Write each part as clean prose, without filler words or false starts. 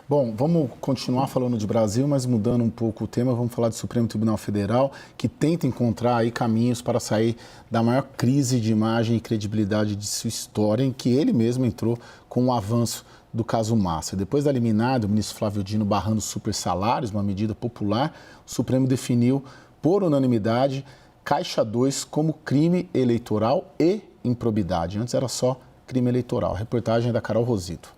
Bom, vamos continuar falando de Brasil, mas mudando um pouco o tema, vamos falar do Supremo Tribunal Federal, que tenta encontrar aí caminhos para sair da maior crise de imagem e credibilidade de sua história, em que ele mesmo entrou com o avanço do caso Massa. Depois da liminar do ministro Flávio Dino barrando super salários, uma medida popular, o Supremo definiu, por unanimidade, Caixa 2 como crime eleitoral e improbidade. Antes era só crime eleitoral. Reportagem da Carol Rosito.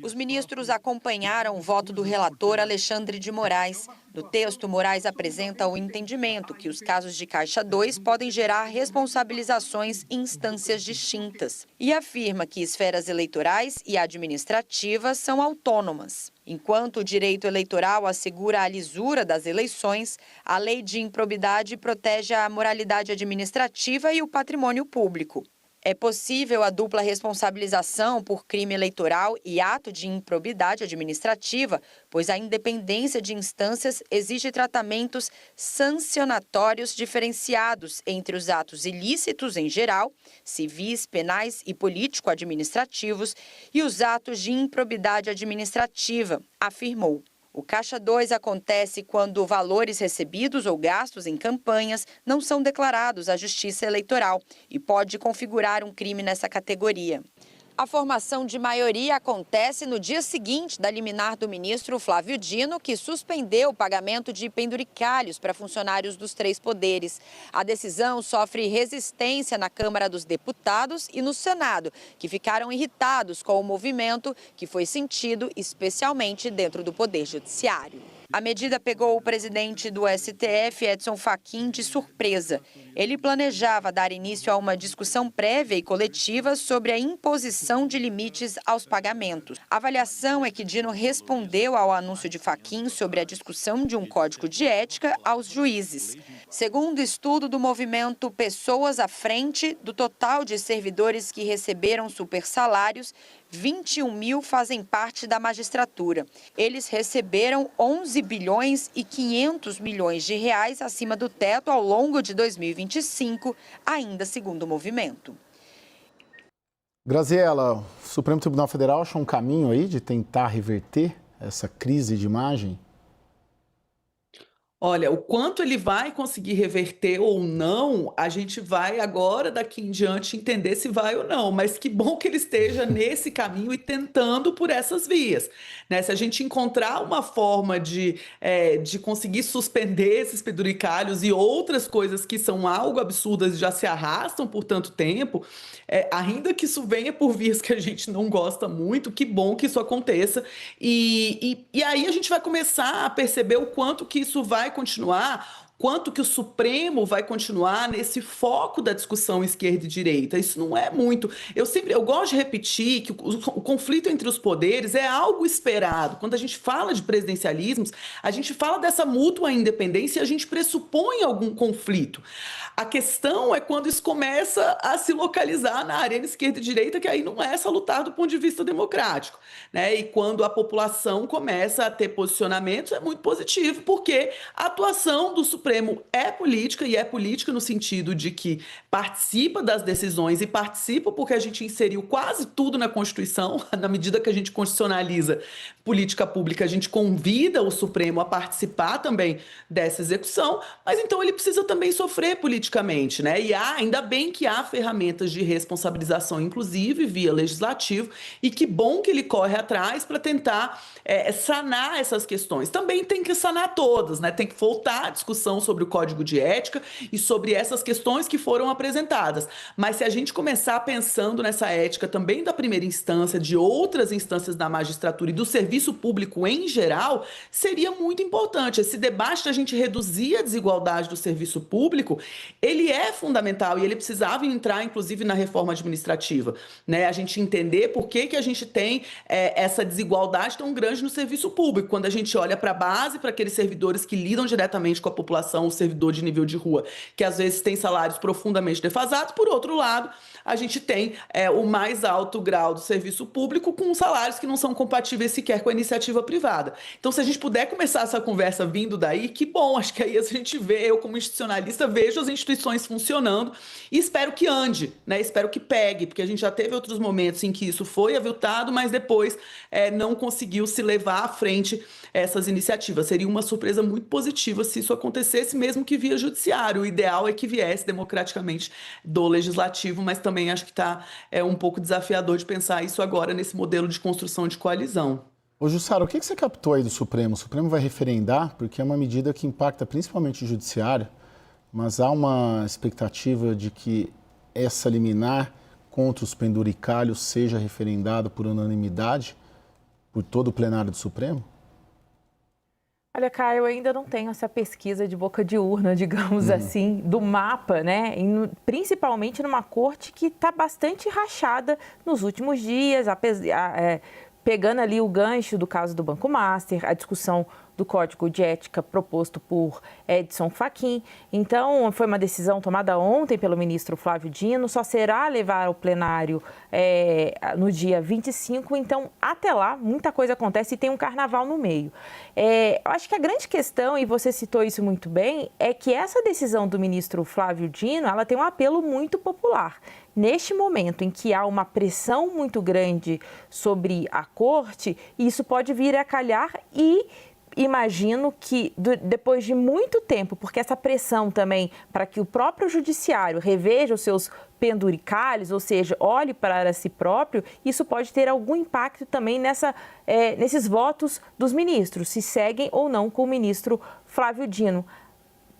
Os ministros acompanharam o voto do relator Alexandre de Moraes. No texto, Moraes apresenta o entendimento que os casos de Caixa 2 podem gerar responsabilizações em instâncias distintas e afirma que esferas eleitorais e administrativas são autônomas. Enquanto o direito eleitoral assegura a lisura das eleições, a lei de improbidade protege a moralidade administrativa e o patrimônio público. É possível a dupla responsabilização por crime eleitoral e ato de improbidade administrativa, pois a independência de instâncias exige tratamentos sancionatórios diferenciados entre os atos ilícitos em geral, civis, penais e político-administrativos, e os atos de improbidade administrativa, afirmou. O Caixa 2 acontece quando valores recebidos ou gastos em campanhas não são declarados à Justiça Eleitoral e pode configurar um crime nessa categoria. A formação de maioria acontece no dia seguinte da liminar do ministro Flávio Dino, que suspendeu o pagamento de penduricalhos para funcionários dos três poderes. A decisão sofre resistência na Câmara dos Deputados e no Senado, que ficaram irritados com o movimento que foi sentido especialmente dentro do Poder Judiciário. A medida pegou o presidente do STF, Edson Fachin, de surpresa. Ele planejava dar início a uma discussão prévia e coletiva sobre a imposição de limites aos pagamentos. A avaliação é que Dino respondeu ao anúncio de Fachin sobre a discussão de um código de ética aos juízes. Segundo estudo do movimento Pessoas à Frente, do total de servidores que receberam supersalários, 21 mil fazem parte da magistratura. Eles receberam 11 bilhões e 500 milhões de reais acima do teto ao longo de 2025, ainda segundo o movimento. Graziela, o Supremo Tribunal Federal achou um caminho aí de tentar reverter essa crise de imagem? Olha, o quanto ele vai conseguir reverter ou não, a gente vai agora, daqui em diante, entender se vai ou não. Mas que bom que ele esteja nesse caminho e tentando por essas vias, né? Se a gente encontrar uma forma de conseguir suspender esses penduricalhos e outras coisas que são algo absurdas e já se arrastam por tanto tempo, ainda que isso venha por vias que a gente não gosta muito, que bom que isso aconteça. E aí a gente vai começar a perceber o quanto que isso vai continuar, quanto que o Supremo vai continuar nesse foco da discussão esquerda e direita. Isso não é muito. Eu gosto de repetir que o conflito entre os poderes é algo esperado. Quando a gente fala de presidencialismos, a gente fala dessa mútua independência e a gente pressupõe algum conflito. A questão é quando isso começa a se localizar na arena esquerda e direita, que aí não é salutar do ponto de vista democrático, né? E quando a população começa a ter posicionamentos, é muito positivo, porque a atuação do Supremo é política, e é política no sentido de que participa das decisões e participa porque a gente inseriu quase tudo na Constituição. Na medida que a gente constitucionaliza política pública, a gente convida o Supremo a participar também dessa execução, mas então ele precisa também sofrer politicamente, né? E ainda bem que há ferramentas de responsabilização, inclusive via legislativo, e que bom que ele corre atrás para tentar sanar essas questões. Também tem que sanar todas, né? Tem que voltar a discussão sobre o Código de Ética e sobre essas questões que foram apresentadas. Mas se a gente começar pensando nessa ética também da primeira instância, de outras instâncias da magistratura e do serviço público em geral, seria muito importante. Esse debate da gente reduzir a desigualdade do serviço público, ele é fundamental e ele precisava entrar, inclusive, na reforma administrativa, né? A gente entender por que a gente tem essa desigualdade tão grande no serviço público. Quando a gente olha para a base, para aqueles servidores que lidam diretamente com a população, população, o servidor de nível de rua, que às vezes tem salários profundamente defasados. Por outro lado, a gente tem o mais alto grau do serviço público com salários que não são compatíveis sequer com a iniciativa privada. Então, se a gente puder começar essa conversa vindo daí, que bom, acho que aí a gente vê, eu como institucionalista, vejo as instituições funcionando e espero que ande, né? Espero que pegue, porque a gente já teve outros momentos em que isso foi aviltado, mas depois não conseguiu se levar à frente essas iniciativas. Seria uma surpresa muito positiva se isso acontecesse, mesmo que via judiciário. O ideal é que viesse democraticamente do legislativo, mas também acho que está um pouco desafiador de pensar isso agora nesse modelo de construção de coalizão. Ô Jussara, o que você captou aí do Supremo? O Supremo vai referendar, porque é uma medida que impacta principalmente o judiciário, mas há uma expectativa de que essa liminar contra os penduricalhos seja referendada por unanimidade por todo o plenário do Supremo? Olha, Caio, eu ainda não tenho essa pesquisa de boca de urna, digamos assim, do mapa, né? Principalmente numa corte que está bastante rachada nos últimos dias, pegando ali o gancho do caso do Banco Master, a discussão do Código de Ética proposto por Edson Fachin. Então, foi uma decisão tomada ontem pelo ministro Flávio Dino, só será levar ao plenário no dia 25, então, até lá, muita coisa acontece e tem um carnaval no meio. Eu acho que a grande questão, e você citou isso muito bem, é que essa decisão do ministro Flávio Dino, ela tem um apelo muito popular. Neste momento em que há uma pressão muito grande sobre a corte, isso pode vir a calhar e imagino que depois de muito tempo, porque essa pressão também para que o próprio judiciário reveja os seus penduricalhos, ou seja, olhe para si próprio, isso pode ter algum impacto também nesses votos dos ministros, se seguem ou não com o ministro Flávio Dino.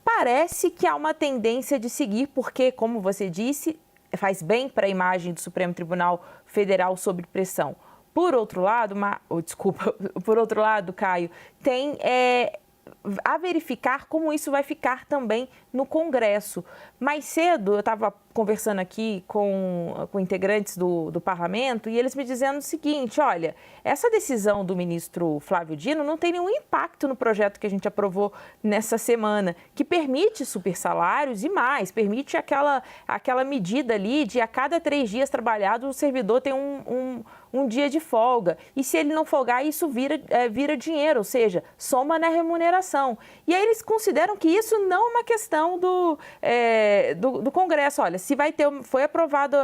Parece que há uma tendência de seguir, porque, como você disse, faz bem para a imagem do Supremo Tribunal Federal sob pressão. Por outro lado, Caio, tem a verificar como isso vai ficar também no Congresso. Mais cedo, eu estava conversando aqui com integrantes do parlamento e eles me dizendo o seguinte, olha, essa decisão do ministro Flávio Dino não tem nenhum impacto no projeto que a gente aprovou nessa semana, que permite supersalários e mais, permite aquela medida ali de a cada 3 dias trabalhados o servidor tem um dia de folga. E se ele não folgar, isso vira dinheiro, ou seja, soma na remuneração. E aí eles consideram que isso não é uma questão do Congresso. Olha, se foi aprovado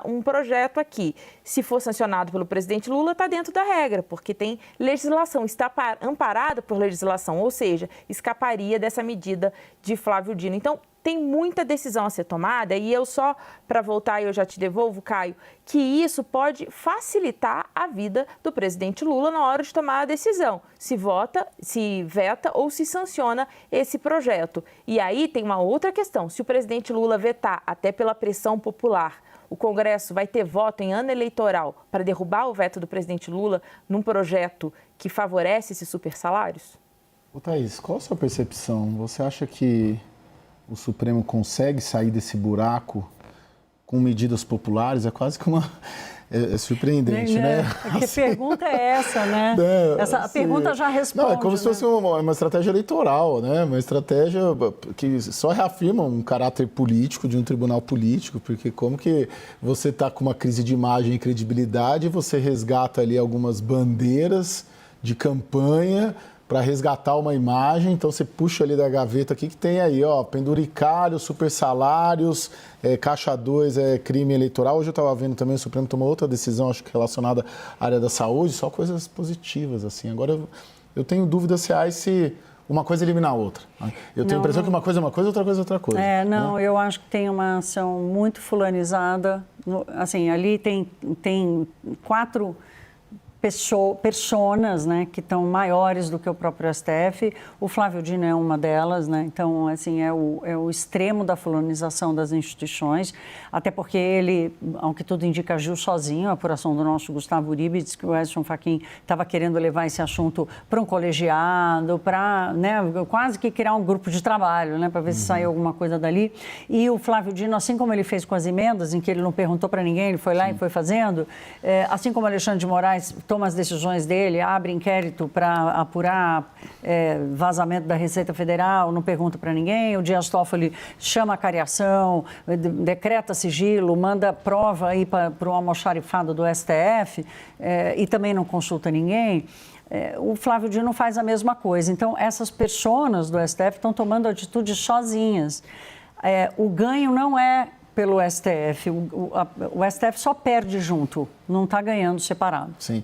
um projeto aqui, se for sancionado pelo presidente Lula, está dentro da regra, porque tem legislação, está amparado por legislação, ou seja, escaparia dessa medida de Flávio Dino. Então, tem muita decisão a ser tomada e eu só, para voltar, eu já te devolvo, Caio, que isso pode facilitar a vida do presidente Lula na hora de tomar a decisão, se vota, se veta ou se sanciona esse projeto. E aí tem uma outra questão, se o presidente Lula vetar, até pela pressão popular, o Congresso vai ter voto em ano eleitoral para derrubar o veto do presidente Lula num projeto que favorece esses supersalários? Ô Thaís, qual a sua percepção? Você acha que o Supremo consegue sair desse buraco com medidas populares? É quase que é surpreendente, né? Que pergunta é essa, né? A pergunta já responde. Não, é como se fosse uma estratégia eleitoral, né? Uma estratégia que só reafirma um caráter político de um tribunal político, porque como que você está com uma crise de imagem e credibilidade, você resgata ali algumas bandeiras de campanha para resgatar uma imagem, então você puxa ali da gaveta aqui que tem aí, ó, penduricalhos, supersalários, Caixa 2 é crime eleitoral. Hoje eu estava vendo também, o Supremo tomou outra decisão, acho que relacionada à área da saúde, só coisas positivas, assim. Agora eu tenho dúvidas reais se uma coisa elimina a outra. Eu tenho a impressão que uma coisa é uma coisa, outra coisa é outra coisa. Eu acho que tem uma ação muito fulanizada, assim, ali tem 4 personas, né, que estão maiores do que o próprio STF. O Flávio Dino é uma delas, né? Então, assim, é o extremo da fulanização das instituições, até porque ele, ao que tudo indica, agiu sozinho. A apuração do nosso Gustavo Uribe diz que o Edson Fachin estava querendo levar esse assunto para um colegiado, para, né, quase que criar um grupo de trabalho, né, para ver se saía alguma coisa dali. E o Flávio Dino, assim como ele fez com as emendas, em que ele não perguntou para ninguém, ele foi lá e foi fazendo, assim como o Alexandre de Moraes toma as decisões dele, abre inquérito para apurar vazamento da Receita Federal, não pergunta para ninguém, o Dias Toffoli chama a cariação, decreta sigilo, manda prova aí para o almoxarifado do STF e também não consulta ninguém. O Flávio Dino faz a mesma coisa. Então, essas pessoas do STF estão tomando atitudes sozinhas. O ganho não é pelo STF. O STF só perde junto, não está ganhando separado. Sim.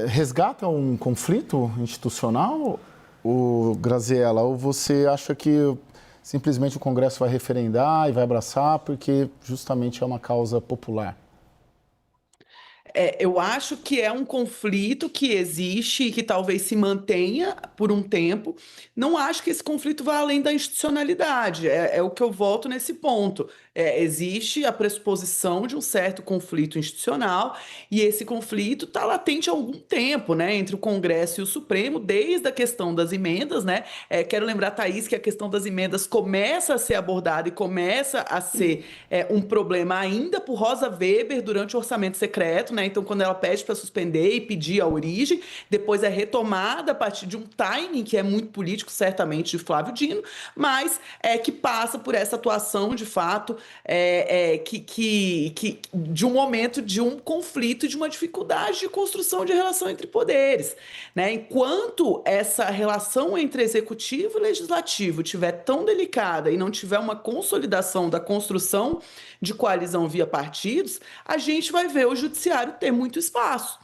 Resgata um conflito institucional, Graziella, ou você acha que simplesmente o Congresso vai referendar e vai abraçar porque justamente é uma causa popular? Eu acho que é um conflito que existe e que talvez se mantenha por um tempo. Não acho que esse conflito vá além da institucionalidade. É o que eu volto nesse ponto. Existe a pressuposição de um certo conflito institucional e esse conflito está latente há algum tempo, né, entre o Congresso e o Supremo, desde a questão das emendas, né? Quero lembrar, Thaís, que a questão das emendas começa a ser abordada e começa a ser um problema ainda por Rosa Weber durante o orçamento secreto, né? Então, quando ela pede para suspender e pedir a origem, depois é retomada a partir de um timing que é muito político, certamente, de Flávio Dino, mas que passa por essa atuação, de fato, de um momento de um conflito, de uma dificuldade de construção de relação entre poderes, né? Enquanto essa relação entre executivo e legislativo estiver tão delicada e não tiver uma consolidação da construção de coalizão via partidos, a gente vai ver o judiciário ter muito espaço,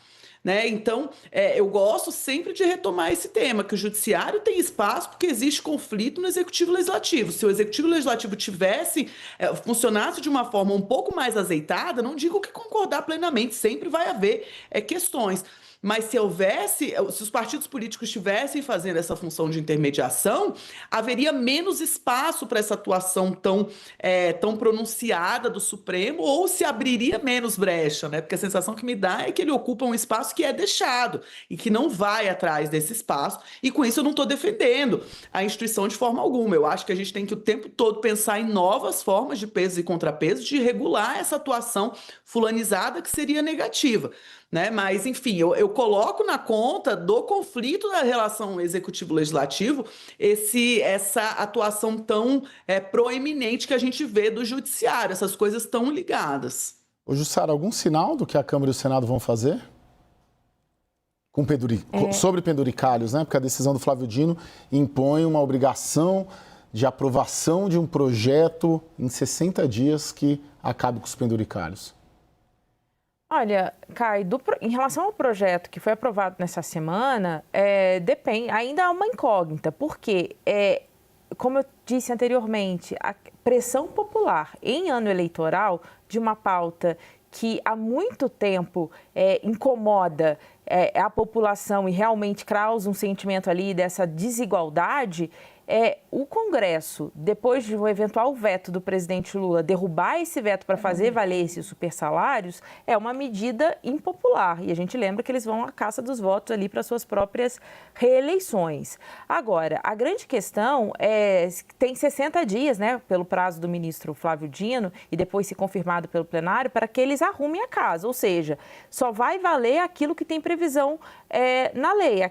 né? Então, eu gosto sempre de retomar esse tema, que o judiciário tem espaço porque existe conflito no executivo legislativo. Se o executivo legislativo funcionasse de uma forma um pouco mais azeitada, não digo que concordar plenamente, sempre vai haver questões. Mas se os partidos políticos estivessem fazendo essa função de intermediação, haveria menos espaço para essa atuação tão pronunciada do Supremo, ou se abriria menos brecha, né? Porque a sensação que me dá é que ele ocupa um espaço que é deixado e que não vai atrás desse espaço, e com isso eu não estou defendendo a instituição de forma alguma. Eu acho que a gente tem que o tempo todo pensar em novas formas de pesos e contrapesos, de regular essa atuação fulanizada que seria negativa, né? Mas, enfim, eu coloco na conta do conflito da relação executivo-legislativo essa atuação tão proeminente que a gente vê do judiciário, essas coisas tão ligadas. Ô, Jussara, algum sinal do que a Câmara e o Senado vão fazer? Sobre penduricalhos, né? Porque a decisão do Flávio Dino impõe uma obrigação de aprovação de um projeto em 60 dias que acabe com os penduricalhos. Olha, Kai, em relação ao projeto que foi aprovado nessa semana, depende, ainda há uma incógnita, porque, como eu disse anteriormente, a pressão popular em ano eleitoral de uma pauta que há muito tempo incomoda a população e realmente causa um sentimento ali dessa desigualdade, o Congresso, depois de um eventual veto do presidente Lula, derrubar esse veto para fazer valer esses supersalários, é uma medida impopular. E a gente lembra que eles vão à caça dos votos ali para suas próprias reeleições. Agora, a grande questão tem 60 dias, né, pelo prazo do ministro Flávio Dino, e depois se confirmado pelo plenário, para que eles arrumem a casa. Ou seja, só vai valer aquilo que tem previsão na lei,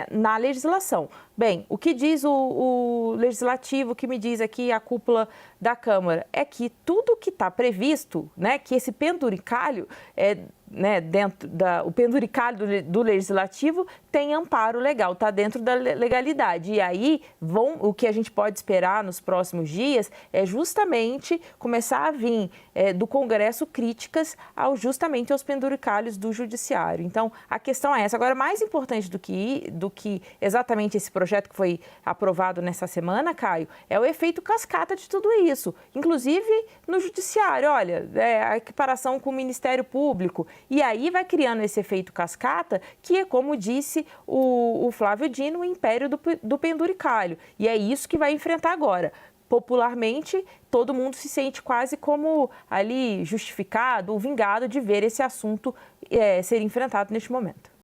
na legislação. Bem, o que diz o Legislativo, o que me diz aqui a cúpula da Câmara, é que tudo que está previsto, né, que esse penduricalho, o penduricalho do Legislativo tem amparo legal, está dentro da legalidade. E aí, o que a gente pode esperar nos próximos dias é justamente começar a vir do Congresso críticas justamente aos penduricalhos do Judiciário. Então, a questão é essa. Agora, mais importante do que exatamente esse projeto que foi aprovado nessa semana, Caio, é o efeito cascata de tudo isso, inclusive no Judiciário. Olha, a equiparação com o Ministério Público. E aí vai criando esse efeito cascata, que é, como disse o Flávio Dino, o império do penduricalho. E é isso que vai enfrentar agora. Popularmente, todo mundo se sente quase como ali justificado ou vingado de ver esse assunto ser enfrentado neste momento.